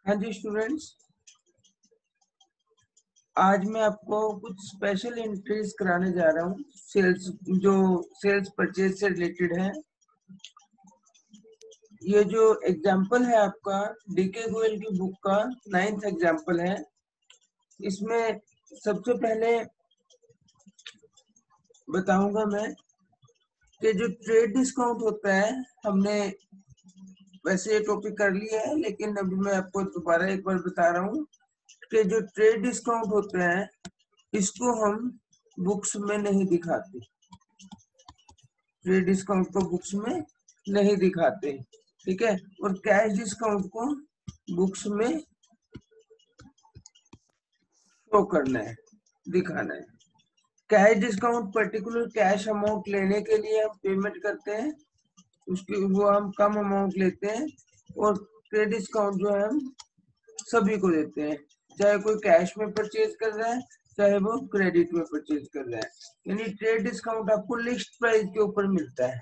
हाँ जी स्टूडेंट्स, आज मैं आपको कुछ स्पेशल एंट्रीज कराने जा रहा हूँ सेल्स परचेज से रिलेटेड है। ये जो एग्जाम्पल है आपका डीके गोयल की बुक का 9th एग्जाम्पल है। इसमें सबसे पहले बताऊंगा मैं कि जो ट्रेड डिस्काउंट होता है, हमने वैसे ये टॉपिक कर लिया है, लेकिन अभी मैं आपको दोबारा एक बार बता रहा हूँ कि जो ट्रेड डिस्काउंट होता है इसको हम बुक्स में नहीं दिखाते। ट्रेड डिस्काउंट को बुक्स में नहीं दिखाते, ठीक है। और कैश डिस्काउंट को बुक्स में शो करना है, दिखाना है। Cash discount particular cash amount लेने के लिए हम पेमेंट करते हैं, उसकी वो हम कम अमाउंट लेते हैं। और क्रेडिट डिस्काउंट जो है हम सभी को देते हैं, चाहे कोई कैश में परचेज कर रहा है चाहे वो क्रेडिट में परचेज कर रहा है। यानी ट्रेड डिस्काउंट आपको लिस्ट प्राइस के ऊपर मिलता है।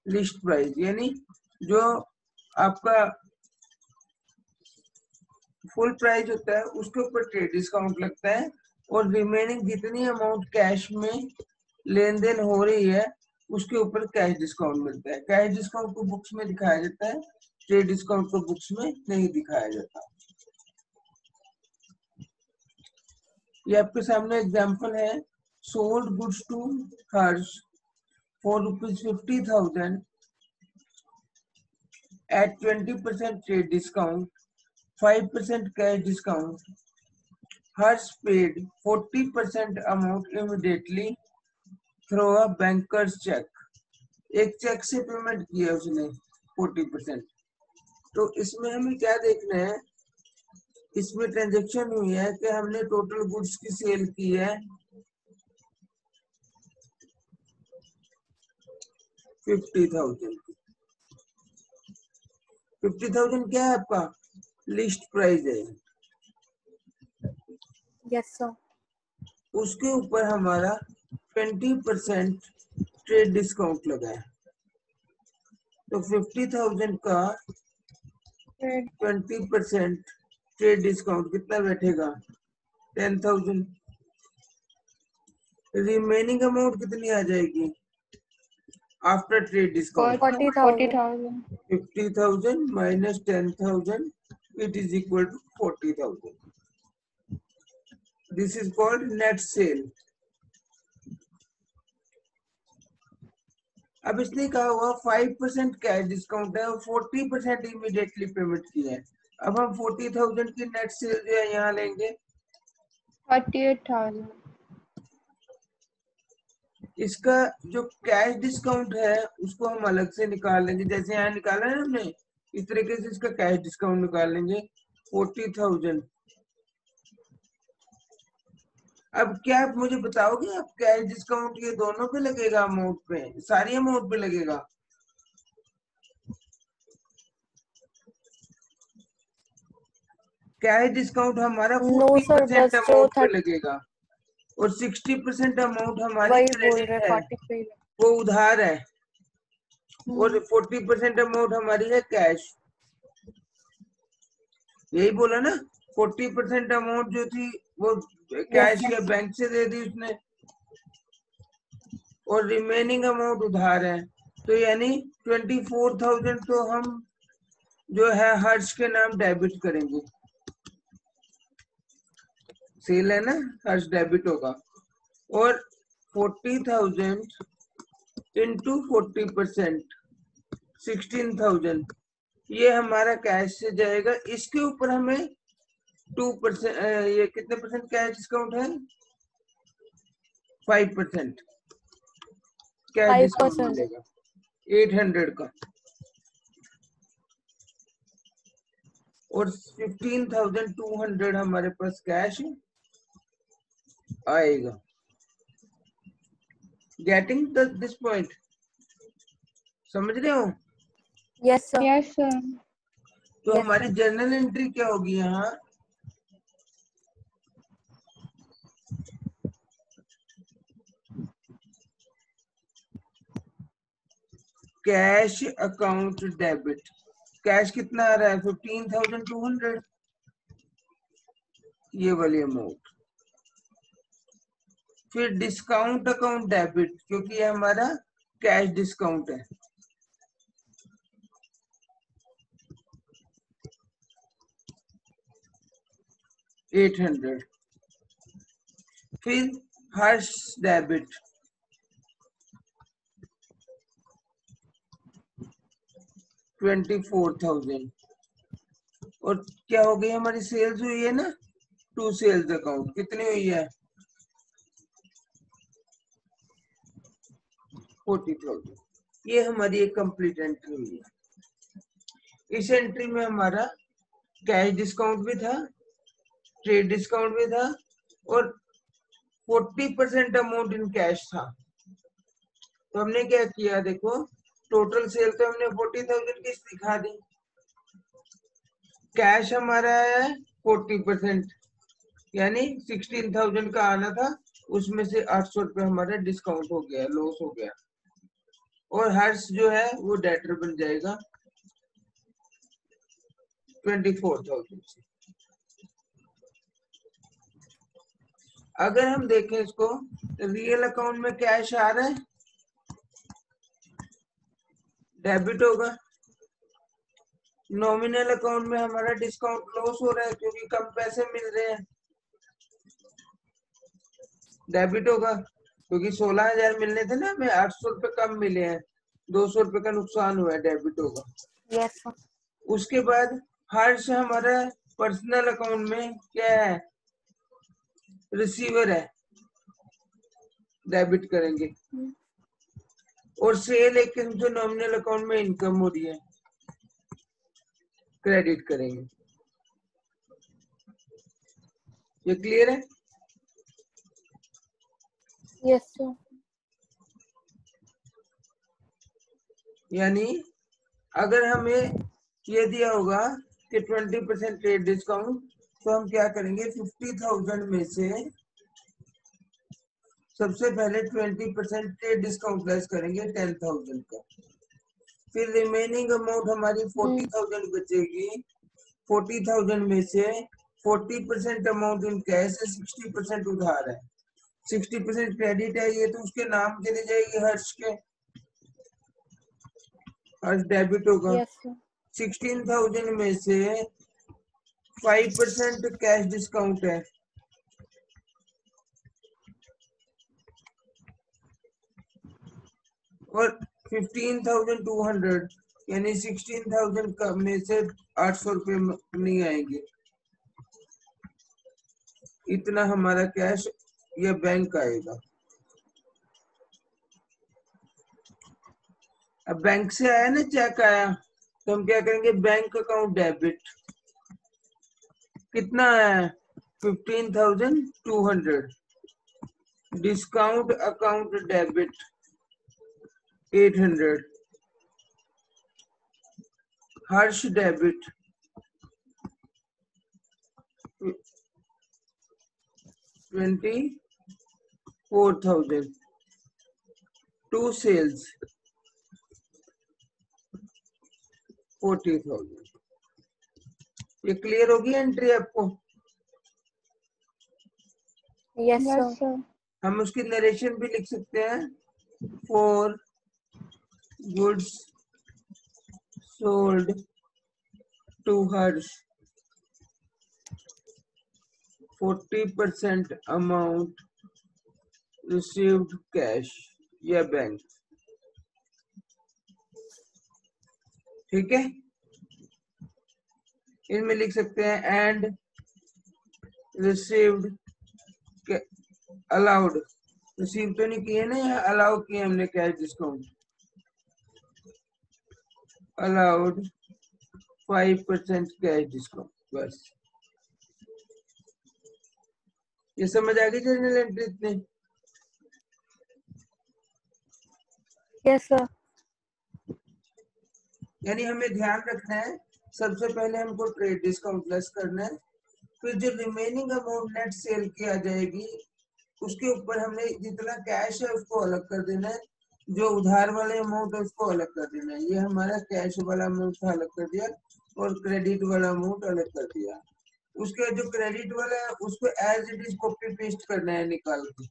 लिस्ट प्राइस यानी जो आपका फुल प्राइस होता है उसके ऊपर ट्रेड डिस्काउंट लगता है, और रिमेनिंग जितनी अमाउंट कैश में लेन देन हो रही है उसके ऊपर कैश डिस्काउंट मिलता है। कैश डिस्काउंट को बुक्स में दिखाया जाता है, ट्रेड डिस्काउंट को बुक्स में नहीं दिखाया जाता। ये आपके सामने एग्जांपल है। Sold goods to Harsh for ₹50,000 at 20% trade discount, 5% cash discount. Hers paid 40% amount immediately through a banker's check. एक चेक से पेमेंट किया उसने 40%। तो इसमें हमें क्या देखना है, इसमें ट्रांजेक्शन हुई है कि हमने टोटल गुड्स की सेल की है 50,000। 50,000 क्या है आपका लिस्ट प्राइस है। Yes sir. उसके ऊपर हमारा 20% ट्रेड डिस्काउंट लगा है, तो 50,000 का 20% ट्रेड डिस्काउंट कितना बैठेगा 10,000। रिमेनिंग अमाउंट कितनी आ जाएगी after trade discount 40,000। 50,000 minus 10,000, it is equal to 40,000। This is called net sale. अब इसने कहा हुआ 5% कैश डिस्काउंट है और 40% इमीडिएटली पेमेंट की है। अब हम 40,000 की नेट सेल जो है यहाँ लेंगे 38,000। इसका जो कैश डिस्काउंट है उसको हम अलग से निकाल लेंगे, जैसे यहाँ निकाला है हमने, इस तरीके से इसका कैश डिस्काउंट निकाल लेंगे 40,000। अब क्या आप मुझे बताओगे, आप कैश डिस्काउंट ये दोनों पे लगेगा, अमाउंट पे, सारी अमाउंट पे लगेगा? कैश डिस्काउंट हमारा 40% अमाउंट पे लगेगा और 60% अमाउंट हमारी क्रेडिट है, वो उधार है, और 40% अमाउंट हमारी है कैश। यही बोला ना, 40% अमाउंट जो थी वो कैश या बैंक से दे दी उसने, और रिमेनिंग अमाउंट उधार है। तो यानी 24,000 तो हम जो है हर्ष के नाम डेबिट करेंगे। सेल है ना, हर्ष डेबिट होगा। और 40,000 इंटू 40%, 16,000 ये हमारा कैश से जाएगा। इसके ऊपर हमें 2%, ये कितने परसेंट कैश डिस्काउंट है? 5% कैश डिस्काउंट मिलेगा 800 का, और 15,200 हमारे पास कैश आएगा। गेटिंग दिस पॉइंट, समझ रहे हो? Yes sir. Yes sir. तो हमारी जर्नल एंट्री क्या होगी यहाँ, कैश अकाउंट डेबिट। कैश कितना आ रहा है 15,200, ये वाली अमाउंट। फिर डिस्काउंट अकाउंट डेबिट, क्योंकि ये हमारा कैश डिस्काउंट है, $800। फिर हर्ष डेबिट, $24,000। और क्या हो गई हमारी सेल्स हुई है ना, टू सेल्स अकाउंट कितनी हुई है 40,000। ये हमारी एक कंप्लीट एंट्री हुई है। इस एंट्री में हमारा कैश डिस्काउंट भी था, ट्रेड डिस्काउंट भी था, और 40% अमाउंट इन कैश था। तो हमने क्या किया, देखो टोटल सेल तो हमने 40,000 की दिखा दी, कैश हमारा है 40%, यानी 16,000 का आना था, उसमें से 800 रुपये हमारा डिस्काउंट हो गया, लॉस हो गया। और हर्ष जो है वो डेटर बन जाएगा 24,000 से। अगर हम देखें इसको, रियल अकाउंट में कैश आ रहा है, डेबिट होगा। नॉमिनल अकाउंट में हमारा डिस्काउंट लॉस हो रहा है क्योंकि कम पैसे मिल रहे हैं, डेबिट होगा। क्योंकि 16,000 मिलने थे ना, हमें 800 रुपये कम मिले हैं, 200 रुपये का नुकसान हुआ है, डेबिट होगा। Yes, sir. उसके बाद हर्ष हमारा पर्सनल अकाउंट में क्या है, रिसीवर है, डेबिट करेंगे। और सेल एक किस्म से नॉमिनल अकाउंट में इनकम हो रही है, क्रेडिट करेंगे। ये क्लियर है? Yes, sir. यानी अगर हमें ये दिया होगा कि 20% ट्रेड डिस्काउंट, तो हम क्या करेंगे, 50,000 में से सबसे पहले 20% ट्रेड डिस्काउंट लेस करेंगे 10,000 का। फिर रिमेनिंग अमाउंट हमारी 40,000 बचेगी। 40,000 में से 40% अमाउंट इन कैश है, 60% उधार है, 60% क्रेडिट है, ये तो उसके नाम चली जाएगी हर्ष के, हर्ष डेबिट होगा। Yes, sir. 16,000 में से 5% कैश डिस्काउंट है, और 15,200 यानी 16,000 में से 800 रुपये नहीं आएंगे, इतना हमारा कैश या बैंक आएगा। अब बैंक से आया ना, चेक आया, तो हम क्या करेंगे, बैंक अकाउंट डेबिट कितना है 15,200, डिस्काउंट अकाउंट डेबिट 800, हर्ष डेबिट 24,000, टू सेल्स 40,000। ये क्लियर होगी एंट्री आपको? Yes, sir. हम उसकी नरेशन भी लिख सकते हैं, for goods sold to Harsh 40% amount received cash या बैंक। ठीक है, इनमें लिख सकते हैं एंड रिसीव्ड अलाउड, रिसीव तो नहीं किए ना, अलाउ किए हमने cash discount, allowed 5% cash discount. बस ये समझ आ गई जर्नल एंट्री इतने? Yes, sir. यानी हमें ध्यान रखना है, सबसे पहले हमको ट्रेड डिस्काउंट लेस करना है, फिर जो रिमेनिंग अमाउंट नेट सेल की आ जाएगी उसके ऊपर हमने जितना कैश है उसको अलग कर देना है, जो उधार वाले अमाउंट है उसको अलग कर देना है। ये हमारा कैश वाला अमाउंट था, अलग कर दिया, और क्रेडिट वाला अमाउंट अलग कर दिया। उसके जो क्रेडिट वाला है उसको as it is copy paste करना है निकाल के,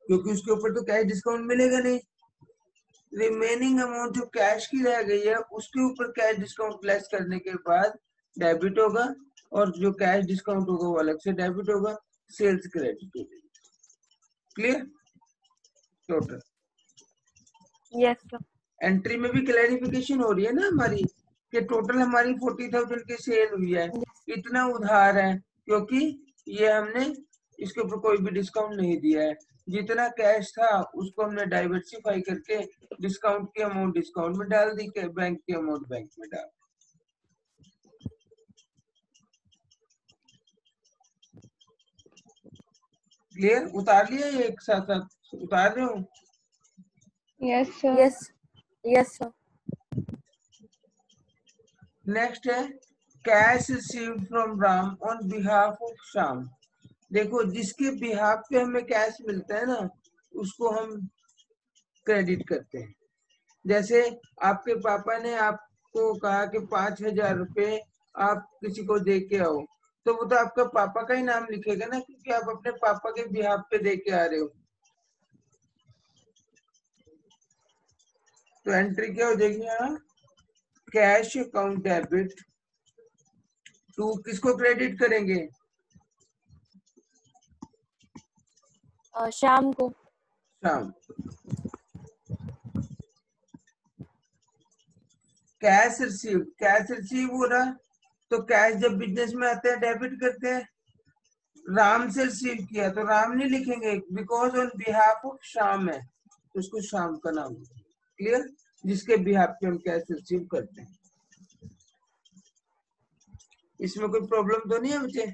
क्योंकि उसके ऊपर तो कैश डिस्काउंट मिलेगा नहीं। रिमेनिंग अमाउंट जो कैश की रह गई है उसके ऊपर कैश डिस्काउंट लेस करने के बाद डेबिट होगा, और जो कैश डिस्काउंट होगा वो अलग से डेबिट होगा, सेल्स क्रेडिट होगी। Clear? Total Yes, sir. Entry में भी क्लैरिफिकेशन हो रही है ना हमारी, कि टोटल हमारी 40,000 की सेल हुई है, इतना उधार है, क्योंकि ये हमने इसके ऊपर कोई भी डिस्काउंट नहीं दिया है। जितना कैश था उसको हमने डाइवर्सिफाई करके डिस्काउंट की अमाउंट डिस्काउंट में डाल दी, बैंक की अमाउंट बैंक में डाल। क्लियर? उतार लिया ये एक साथ साथ उतार रहे हो? Yes, sir. Yes. Yes, sir. Next है cash received from Ram on behalf of Shyam. देखो जिसके बिहाफ पे हमें कैश मिलता है ना उसको हम क्रेडिट करते हैं। जैसे आपके पापा ने आपको कहा कि 5,000 रुपए आप किसी को दे के आओ, तो वो तो आपका पापा का ही नाम लिखेगा ना, क्योंकि आप अपने पापा के बिहाफ पे दे के आ रहे हो। तो एंट्री क्या हो जाएगी यहाँ? कैश अकाउंट डेबिट टू, किसको क्रेडिट करेंगे? शाम को। शाम। कैश रिसीव, कैश रिसीव हो रहा, तो कैश जब बिजनेस में आते हैं डेबिट करते हैं। राम से रिसीव किया तो राम नहीं लिखेंगे, because on behalf of Shyam है, तो उसको श्याम का नाम। क्लियर? जिसके बिहाफ पे हम कैश रिसीव करते हैं। इसमें कोई प्रॉब्लम तो नहीं है मुझे?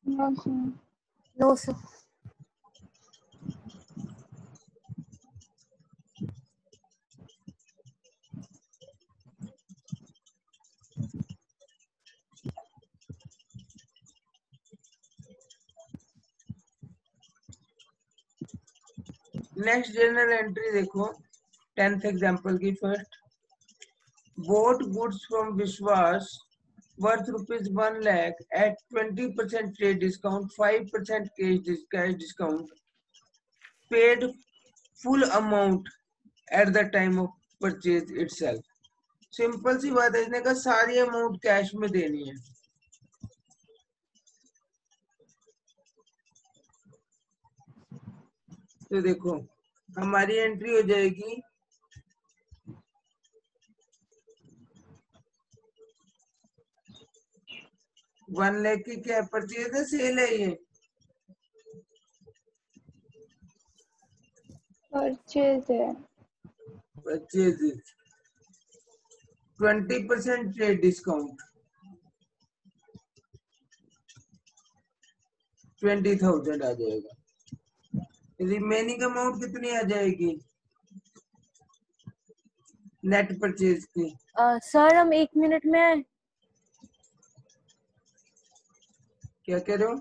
No, sir. No, sir. Next journal entry देखो 10th एग्जांपल की first. bought goods from Vishwas worth rupees 1 lakh at 20% trade discount, 5% cash discount, paid full amount at the time of purchase itself। Simple सी बात है, इसने कहा सारी amount cash में देनी है। तो देखो हमारी एंट्री हो जाएगी 1 लाख की क्या परचेज है, सेल है ये? Purchase है। परचेज 20% ट्रेड डिस्काउंट 20,000 आ जाएगा। रिमेनिंग अमाउंट कितनी आ जाएगी नेट परचेज की? सर हम 1 मिनट में। क्या कह रहे हो?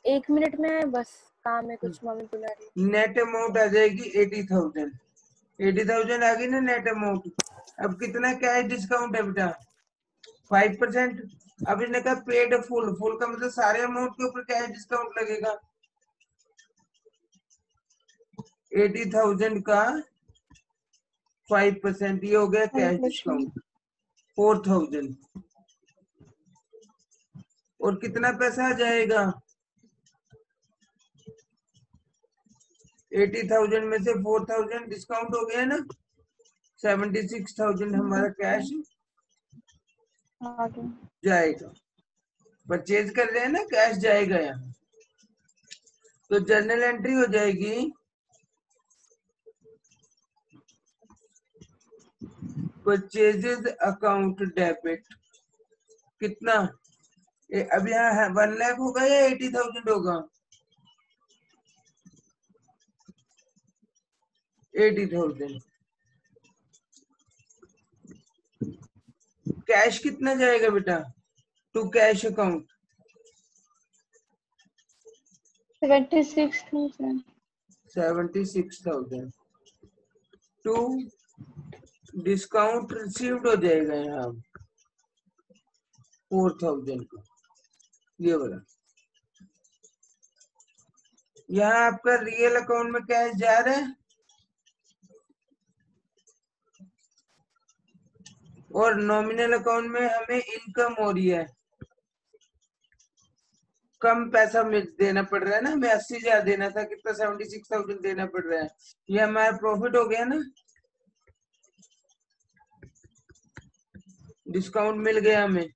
1 मिनट में बस काम है, कुछ मम्मी बुला रही है। नेट अमाउंट आ जाएगी 80,000। 80,000 आ गई ना नेट अमाउंट। अब कितना कैश डिस्काउंट है बेटा? 5%। अब इसने कहा पेड फुल, फुल का मतलब सारे अमाउंट के ऊपर कैश डिस्काउंट लगेगा। 80,000 का 5%, ये हो गया कैश डिस्काउंट 4,000। और कितना पैसा आ जाएगा? 80,000 में से 4,000 डिस्काउंट हो गया ना, 76,000 हमारा कैश जाएगा। परचेज कर रहे हैं ना, कैश जाएगा यहाँ। तो जर्नल एंट्री हो जाएगी परचेजेज अकाउंट डेबिट। कितना? अब यहाँ 1 लाख होगा या 80,000 होगा? 80,000। कैश कितना जाएगा बेटा to cash account? 76,000। 76,000 to discount received हो जाएगा यहाँ 4000 का, ये वाला। यहाँ आपका रियल अकाउंट में कैश जा रहा है और नॉमिनल अकाउंट में हमें इनकम हो रही है, कम पैसा देना पड़ रहा है ना, हमें 80,000 देना था, कितना 76,000 देना पड़ रहा है, ये हमारा प्रॉफिट हो गया ना, डिस्काउंट मिल गया हमें।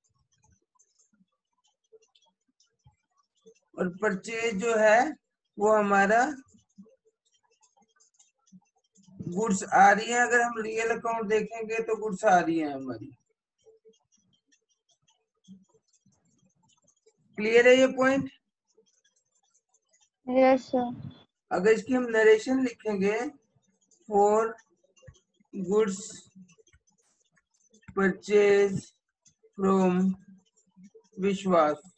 और परचेज जो है वो हमारा गुड्स आ रही है, अगर हम रियल अकाउंट देखेंगे तो गुड्स आ रही है हमारी। क्लियर है ये पॉइंट? Yes, sir. अगर इसकी हम नरेशन लिखेंगे, फॉर गुड्स परचेज फ्रॉम विश्वास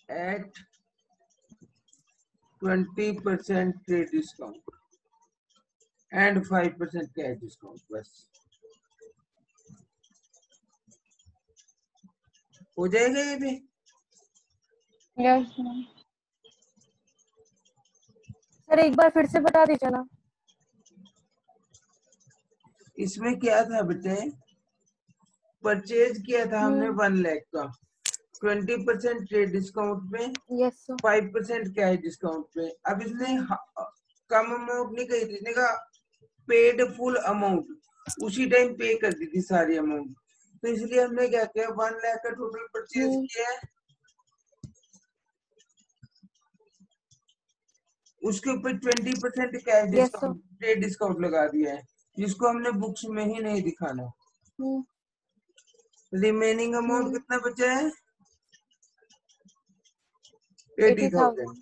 at 20% trade discount and 5% cash discount, बस हो जाएगा ये भी। Yes, sir. सर एक बार फिर से बता दीजिए ना। इसमें क्या था बेटे, परचेज किया था हमने 1 लाख का, 20% ट्रेड डिस्काउंट पे, यस सर। 5% कैश डिस्काउंट पे। अब इसने कम अमाउंट नहीं कही थी, इसने कहा पेड फुल अमाउंट, उसी टाइम पे कर दी थी सारी अमाउंट, तो इसलिए हमने क्या किया, 1 लाख का टोटल परचेज किया है, उसके ऊपर 20% कैश डिस्काउंट ट्रेड डिस्काउंट लगा दिया है, जिसको हमने बुक्स में ही नहीं दिखाना। रिमेनिंग अमाउंट कितना बचा है, 80,000।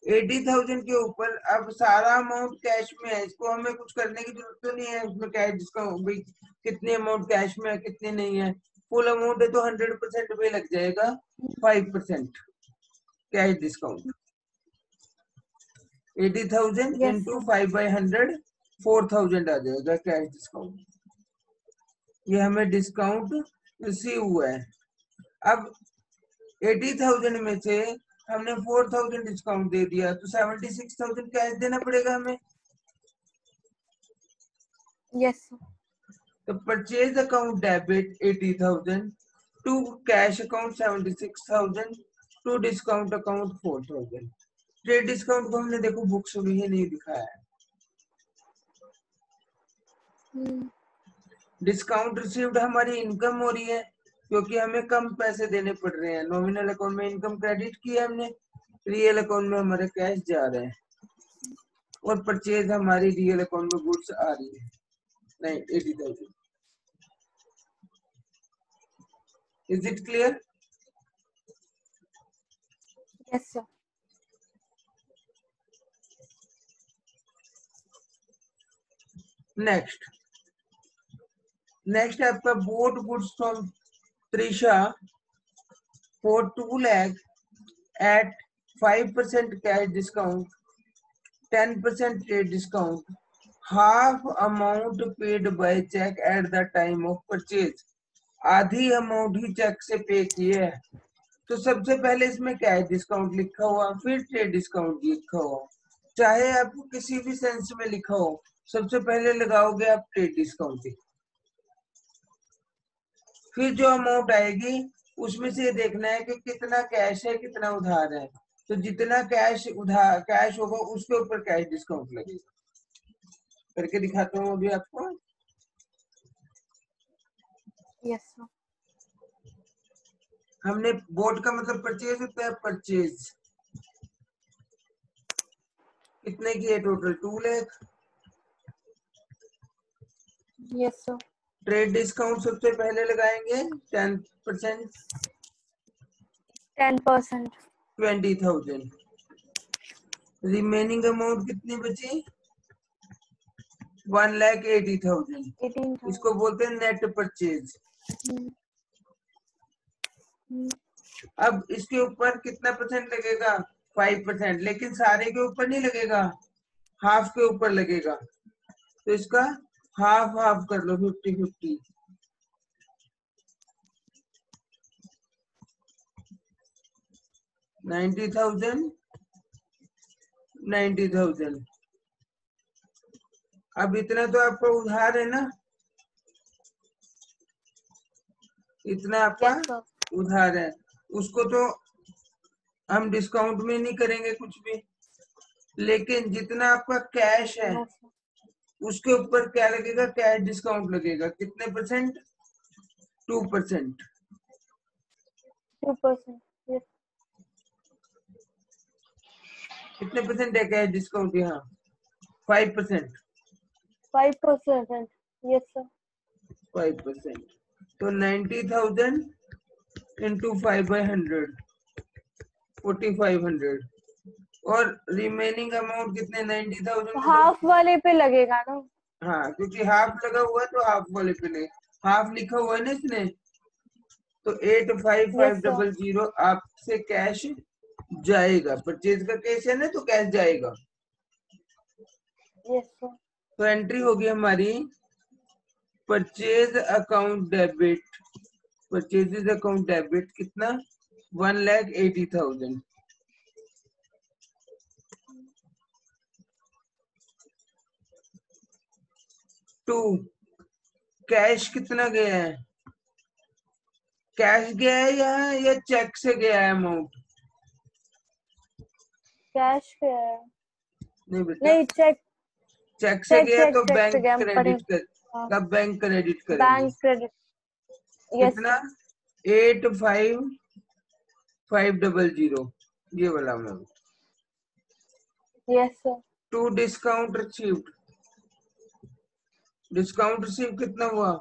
80,000 के ऊपर अब सारा अमाउंट कैश में है, इसको हमें कुछ करने की जरूरत तो नहीं है, उसमें कैश डिस्काउंट भाई कितने अमाउंट कैश में है कितने नहीं है, फुल अमाउंट है तो 100% में लग जाएगा 5% कैश डिस्काउंट। 80,000 इंटू 5/100 4,000 आ जाएगा कैश डिस्काउंट। ये हमें डिस्काउंट रिसीव हुआ है। अब 80,000 में से हमने 4,000 डिस्काउंट दे दिया तो 76,000 कैश देना पड़ेगा हमें। यस। तो purchase account debit 80,000 to cash account 76,000 to discount account 4,000। Trade discount को हमने देखो बुक्स में ही नहीं दिखाया है। डिस्काउंट रिसीव्ड हमारी इनकम हो रही है क्योंकि हमें कम पैसे देने पड़ रहे हैं, नॉमिनल अकाउंट में इनकम क्रेडिट किया हमने, रियल अकाउंट में हमारे कैश जा रहे हैं, और परचेज हमारी रियल अकाउंट में गुड्स आ रही है, नहीं 80,000। Is it clear? Yes sir. Next आपका bought goods from Trisha for 2 lakh at 5% cash discount, 10% trade discount, half amount paid by check at the time of purchase। आधी अमाउंट ही चेक से पे की है, तो सबसे पहले इसमें कैश डिस्काउंट लिखा हुआ, फिर ट्रेड डिस्काउंट लिखा हुआ, चाहे आपको किसी भी सेंस में लिखा हो, सबसे पहले लगाओगे आप ट्रेड डिस्काउंट, फिर जो अमाउंट आएगी उसमें से देखना है कि कितना कैश है कितना उधार है, तो जितना कैश उधार कैश होगा उसके ऊपर कैश डिस्काउंट लगेगा। करके दिखाता हूँ अभी आपको। Yes sir. हमने बोट का मतलब परचेज होता है, परचेज कितने की है total, 2 lakh. Yes sir. Trade discount सबसे पहले लगाएंगे 10%, 10%, 20,000। रिमेनिंग अमाउंट कितनी बची, 1,80,000। 18,000। इसको बोलते हैं नेट परचेज। अब इसके ऊपर कितना परसेंट लगेगा, 5%, लेकिन सारे के ऊपर नहीं लगेगा, हाफ के ऊपर लगेगा, तो इसका हाफ हाफ कर लो, 50-50। 90,000 90,000। अब इतना तो आपका उधार है ना, इतना आपका यस सर। उधार है, उसको तो हम डिस्काउंट में नहीं करेंगे कुछ भी, लेकिन जितना आपका कैश है नो सर। उसके ऊपर क्या लगेगा, कैश डिस्काउंट लगेगा। कितने परसेंट? 2%। 2%। यस। कितने परसेंट है कैश डिस्काउंट यहाँ? 5%। 5%। Yes sir. 5%। तो 90,000 इंटू 5/100, 4,500। और रिमेनिंग अमाउंट कितने? 90,000। हाफ वाले पे लगेगा ना? हाँ, क्योंकि हाफ लगा हुआ है तो हाफ वाले पे नहीं, हाफ लिखा हुआ है ना इसने, तो यस सर। 85,500 आपसे कैश जाएगा। परचेज का केस है ना, तो कैश जाएगा। Yes sir. तो एंट्री होगी हमारी purchase account debit. Purchase account debit कितना? 1,80,000। 2, कैश कितना गया है? कैश गया है यहाँ या चेक से गया है अमाउंट? कैश पे है। नहीं बेटा, नहीं, चेक। चेक से चेक गया चेक तो चेक से बैंक गया, हम पढ़े। क्रेडिट कर, हाँ, तब बैंक क्रेडिट करेंगे। Bank credit. यस कितना? सर। 85,500, ये वाला amount. Yes sir. 2, discount received. Discount receive कितना हुआ?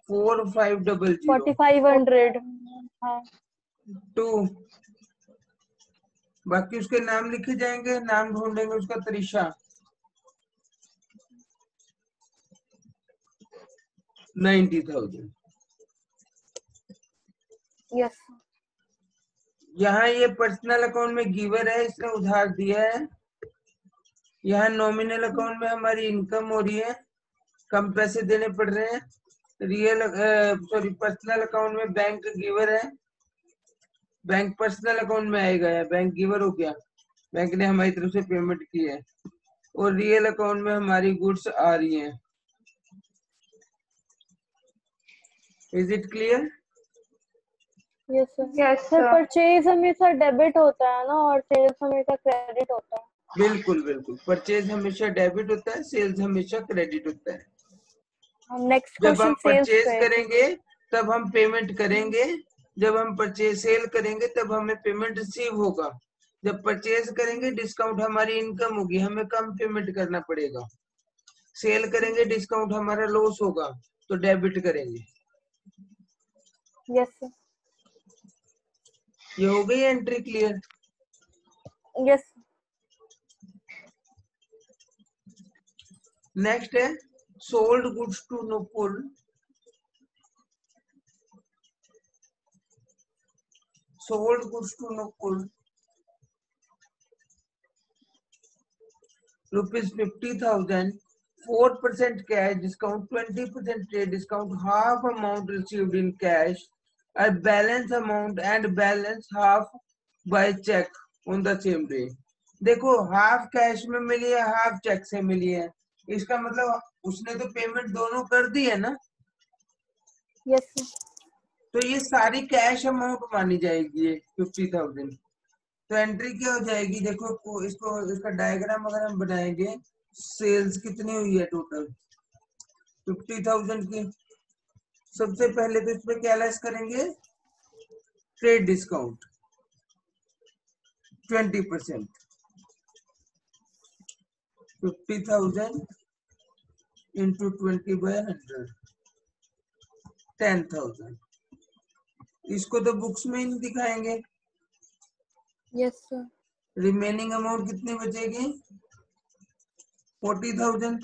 4,500। 4,500। हाँ। 2, बाकी उसके नाम लिखे जाएंगे, नाम ढूंढेंगे उसका, तरीशा। 90,000। यस। यहाँ ये पर्सनल अकाउंट में गिवर है, इसने उधार दिया है। यहाँ नॉमिनल अकाउंट में हमारी इनकम हो रही है, कम पैसे देने पड़ रहे हैं। पर्सनल अकाउंट में बैंक गिवर है, बैंक पर्सनल अकाउंट में आएगा या बैंक गिवर हो गया, बैंक ने हमारी तरफ से पेमेंट की है। और रियल अकाउंट में हमारी गुड्स आ रही हैं। Is it clear? Yes sir. Yes sir, sir. Purchase हमेशा डेबिट होता है ना, और सेल्स हमेशा क्रेडिट होता है। बिल्कुल बिल्कुल, परचेज हमेशा डेबिट होता है, सेल्स हमेशा क्रेडिट होता है। हम नेक्स्ट जब हम क्वेश्चन सेल्स परचेज पे। करेंगे तब हम पेमेंट करेंगे, जब हम परचेज सेल करेंगे तब हमें पेमेंट रिसीव होगा। जब परचेज करेंगे डिस्काउंट हमारी इनकम होगी, हमें कम पेमेंट करना पड़ेगा। सेल करेंगे डिस्काउंट हमारा लॉस होगा, तो डेबिट करेंगे। Yes sir. ये हो गई एंट्री क्लियर? यस। नेक्स्ट है sold goods to Nupur. Sold goods to Nupur ₹50,000, 4% cash discount, 20% trade discount, half amount received in cash, a balance amount and balance half by check on the same day। देखो, half cash में मिली है, half check से मिली है, इसका मतलब उसने तो payment दोनों कर दी है ना, यस सर। तो ये सारी कैश अमाउंट मानी जाएगी ये 50,000। तो एंट्री क्या हो जाएगी? देखो इसको, इसका डायग्राम अगर हम बनाएंगे, सेल्स कितनी हुई है टोटल 50,000 की। सबसे पहले तो इसमें क्या लेस करेंगे? Trade discount 20%। 50,000 इंटू 20/100, 10,000। इसको तो बुक्स में ही नहीं दिखाएंगे। Yes sir. रिमेनिंग अमाउंट कितनी बचेगी? 40,000।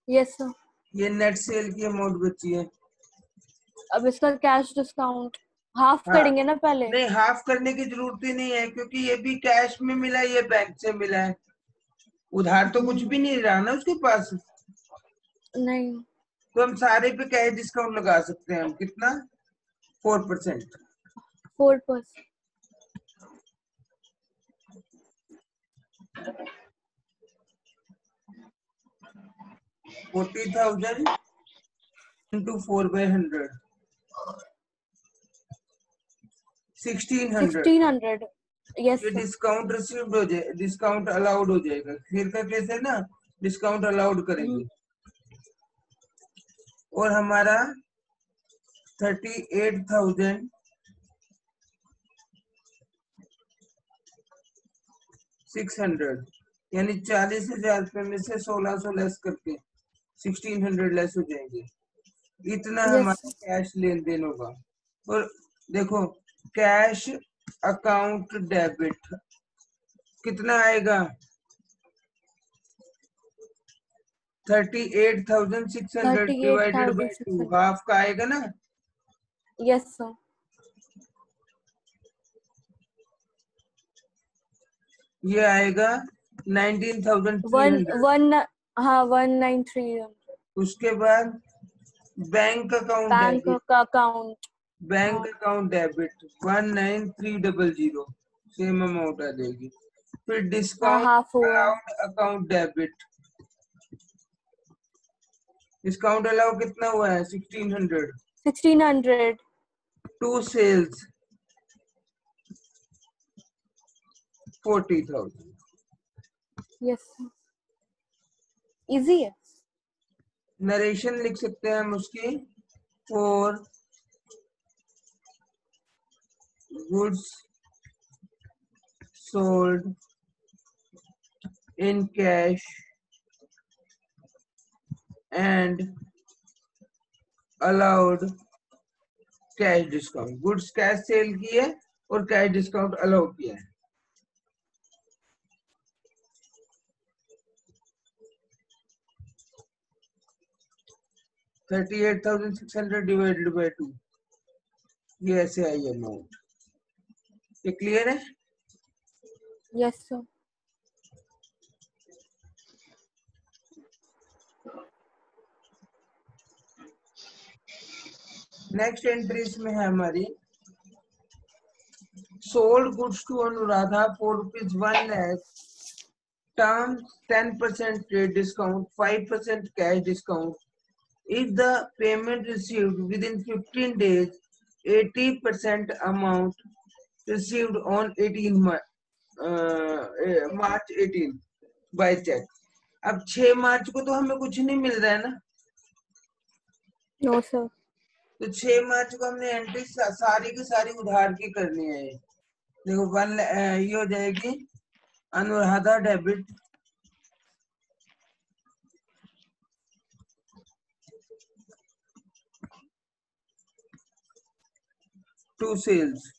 Yes sir. ये नेट सेल की अमाउंट बची है। अब इसका कैश डिस्काउंट हाफ हाँ, करेंगे ना पहले? नहीं, हाफ करने की जरूरत ही नहीं है, क्योंकि ये भी कैश में मिला है, ये बैंक से मिला है। उधार तो कुछ भी नहीं रहा ना उसके पास, नहीं, तो हम सारे पे कैश डिस्काउंट लगा सकते हैं। हम कितना? 4%। 4%। 40,000 into 4/100, 1600। 1600। यस ये सर। डिस्काउंट रिसीव्ड हो जाए, डिस्काउंट अलाउड हो जाएगा। फिर का कैसे ना, डिस्काउंट अलाउड करेंगे। और हमारा 38,600, यानी 40,000 रुपए में से 1600 लेस करके 1600 लेस हो जाएंगे। इतना यस हमारा कैश लेन देन होगा। और देखो, कैश अकाउंट डेबिट कितना आएगा? 38,600 डिवाइडेड बाय 2, 38,600। हाफ का आएगा ना। Yes sir. ये आएगा 19,300। वन हाँ 19,300। उसके बाद बैंक अकाउंट बैंक डेबिट, का अकाउंट। बैंक हाँ अकाउंट डेबिट 19,300, सेम अमाउंट आ जाएगी। फिर हाँ, डिस्काउंट हाफ हुआ। Allowed account debit, discount allow कितना हुआ है? 1600। 1600। To sales 40,000। यस, इजी है। नरेशन लिख सकते हैं हम उसकी, for goods sold in cash and allowed cash discount. Goods cash sale की है और कैश डिस्काउंट अलाउ किया है। $38,600 डिवाइडेड बाय 2, ये ऐसे आई अमाउंट। ये क्लियर है? Yes sir. नेक्स्ट एंट्री इसमें है हमारी, sold goods to Anuradha for ₹1 lakh, term 10% trade discount, 5% cash discount. If the payment received within 15 days, 80% amount received on 18 March 18 by check. अब 6 मार्च को तो हमें कुछ नहीं मिल रहा है ना, नो सर। तो 6 मार्च को हमने एंट्री सारी की सारी उधार की करनी है। देखो ये हो जाएगी अनुराधा डेबिट टू सेल्स,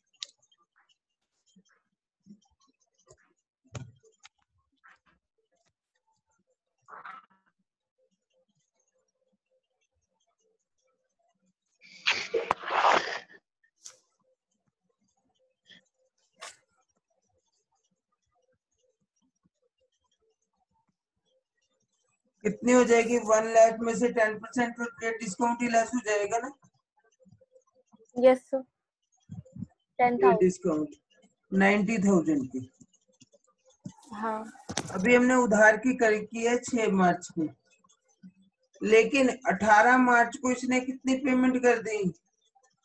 कितनी हो जाएगी? 1 लाख में से 10% तो ट्रेड डिस्काउंट ही लेस हो जाएगा ना। Yes sir. ट्रेड 10,000। डिस्काउंट 90,000 की। हाँ अभी हमने उधार की है 6 मार्च की, लेकिन 18 मार्च को इसने कितनी पेमेंट कर दी?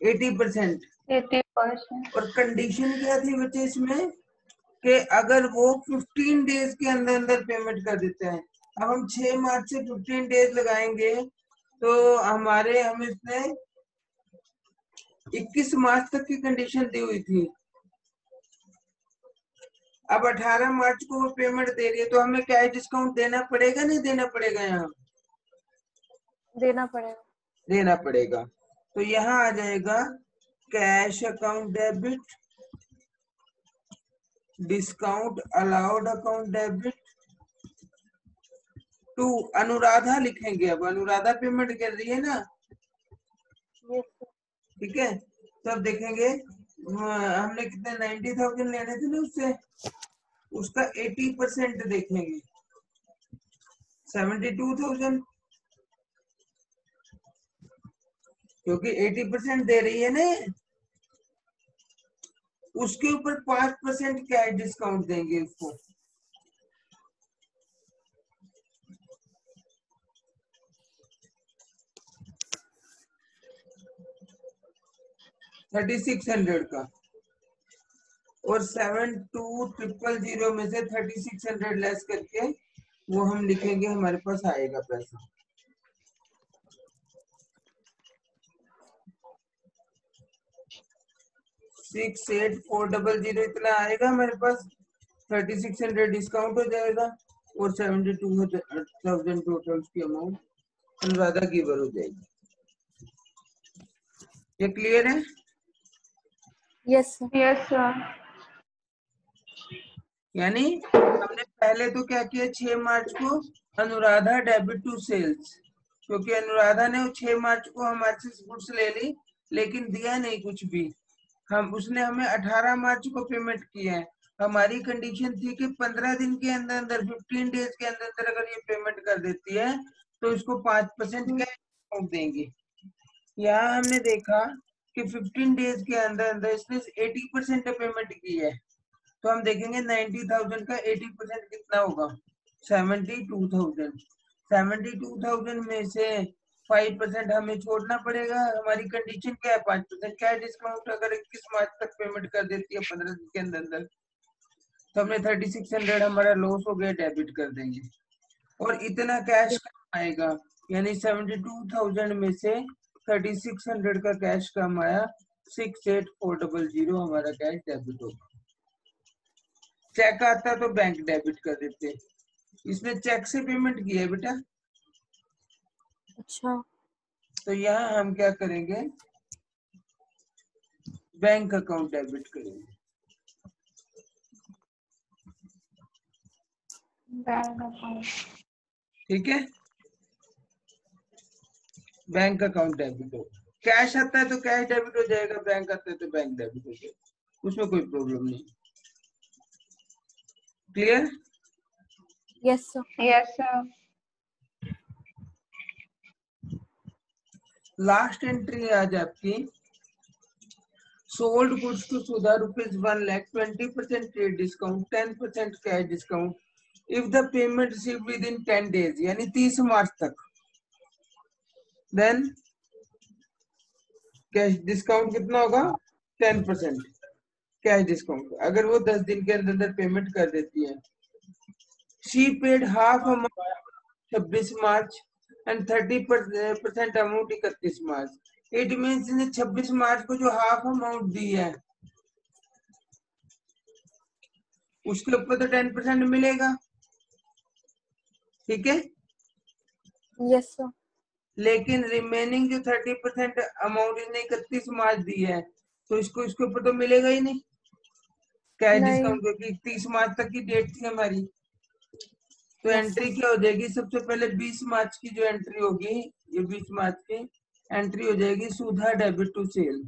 80%। 80%। और कंडीशन क्या थी बच्चे इसमें, कि अगर वो 15 डेज के अंदर अंदर पेमेंट कर देते हैं। अब हम 6 मार्च से 15 डेज लगाएंगे तो हम इसने 21 मार्च तक की कंडीशन दी हुई थी। अब 18 मार्च को वो पेमेंट दे रही है, तो हमें कैश डिस्काउंट देना पड़ेगा नहीं देना पड़ेगा? यहाँ देना पड़ेगा। देना पड़ेगा। तो यहाँ आ जाएगा cash account debit, discount allowed account debit to Anuradha लिखेंगे। अब अनुराधा पेमेंट कर रही है ना, यस सर। ठीक है। तो अब देखेंगे हमने कितने 90,000 लेने थे ना उससे, उसका 80% देखेंगे। 72,000, क्योंकि 80% दे रही है ना, उसके ऊपर 5% कैश डिस्काउंट देंगे उसको। $3600 का, और 72,000 में से 3600 लेस करके वो हम लिखेंगे, हमारे पास आएगा पैसा। $68,400 इतना आएगा हमारे पास। 3600 डिस्काउंट हो जाएगा और 72,000 टोटल की अमाउंट अनुराधा गिवर हो जाएगी। ये क्लियर है? Yes sir. Yes sir. यानी हमने पहले तो क्या किया, 6 मार्च को अनुराधा डेबिट टू सेल्स, क्योंकि अनुराधा ने 6 मार्च को हमारे से गुड्स ले ली लेकिन दिया नहीं कुछ भी। उसने हमें 18 मार्च को पेमेंट किया है। हमारी कंडीशन थी कि 15 दिन के अंदर अंदर, 15 डेज के अंदर अंदर अगर ये पेमेंट कर देती है तो इसको 5% कैश डिस्काउंट देंगे। यहाँ हमने देखा कि 15 डेज के अंदर अंदर इसने 80% पेमेंट की है, तो हम देखेंगे 90,000 का 80% कितना होगा, 72,000। 72,000 में से 5% हमें छोड़ना पड़ेगा। हमारी कंडीशन क्या है, 5% क्या डिस्काउंट अगर 21 मार्च तक पेमेंट कर देती है 15 दिन के अंदर अंदर, तो हमने 3600 हमारा लॉस हो गया, डेबिट कर देंगे। और इतना कैश कम आएगा, यानी 72,000 में से 3600 का कैश कम आया, 68,400 हमारा कैश डेबिट होगा। चेक आता तो बैंक डेबिट कर देते, इसने चेक से पेमेंट किया है बेटा। अच्छा, तो यहाँ हम क्या करेंगे, बैंक अकाउंट डेबिट करेंगे। Bank account. ठीक है, बैंक अकाउंट डेबिट हो। कैश आता है तो कैश डेबिट हो जाएगा, बैंक आता है तो बैंक डेबिट हो जाएगा, उसमें कोई प्रॉब्लम नहीं। Clear? Yes sir. Yes sir. Last entry आज आपकी, sold goods to Sudha ₹1 lakh, 20% trade discount, 10% cash discount if the payment received within 10 days, यानी 30 मार्च तक। देन कैश डिस्काउंट कितना होगा, 10% कैश डिस्काउंट, अगर वो 10 दिन के अंदर अंदर पेमेंट कर देती है। She paid half amount 26 March and 30% amount 31 March. It means ने 26 मार्च को जो हाफ अमाउंट दी है उसके ऊपर तो 10% मिलेगा, ठीक है। Yes sir. लेकिन रिमेनिंग जो 30% अमाउंट इसने 31 मार्च दी है, तो इसको इसके ऊपर तो मिलेगा ही नहीं कैश नहीं। डिस्काउंट, क्योंकि 30 मार्च तक की डेट थी हमारी। तो Yes, एंट्री sir. क्या हो जाएगी, सबसे पहले 20 मार्च की जो एंट्री होगी, ये 20 मार्च की एंट्री हो जाएगी, Sudha debit to sale.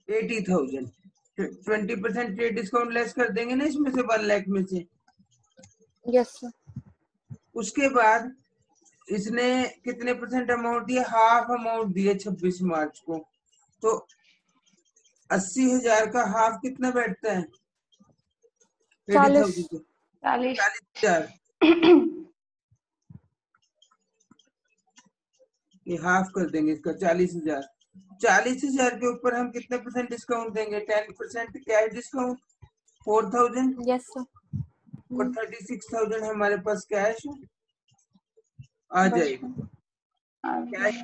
$80,000, 20% trade discount less कर देंगे ना इसमें से, 1 लाख में से। Yes, sir. उसके बाद इसने कितने परसेंट अमाउंट दिया, हाफ अमाउंट दिए 26 मार्च को, तो 80,000 का हाफ कितना बैठता है, 40. 40,000। ये हाफ कर देंगे इसका, 40,000। 40,000 के ऊपर हम कितने परसेंट डिस्काउंट देंगे, 10% कैश डिस्काउंट, 4,000, Yes, sir. और 36,000 हमारे पास कैश आ जाएगा। कैश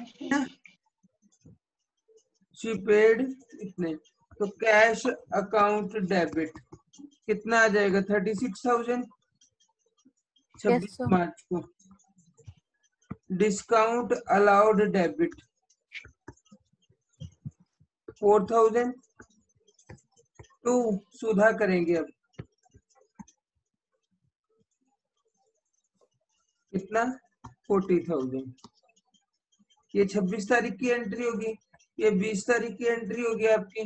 शी पेड इतने, तो कैश अकाउंट डेबिट कितना आ जाएगा, 36,000 Yes, 26 sir. मार्च को। डिस्काउंट अलाउड डेबिट 4,000 टू सुधा करेंगे। अब कितना, 40,000। ये 26 तारीख की एंट्री होगी, ये 20 तारीख की एंट्री होगी आपकी,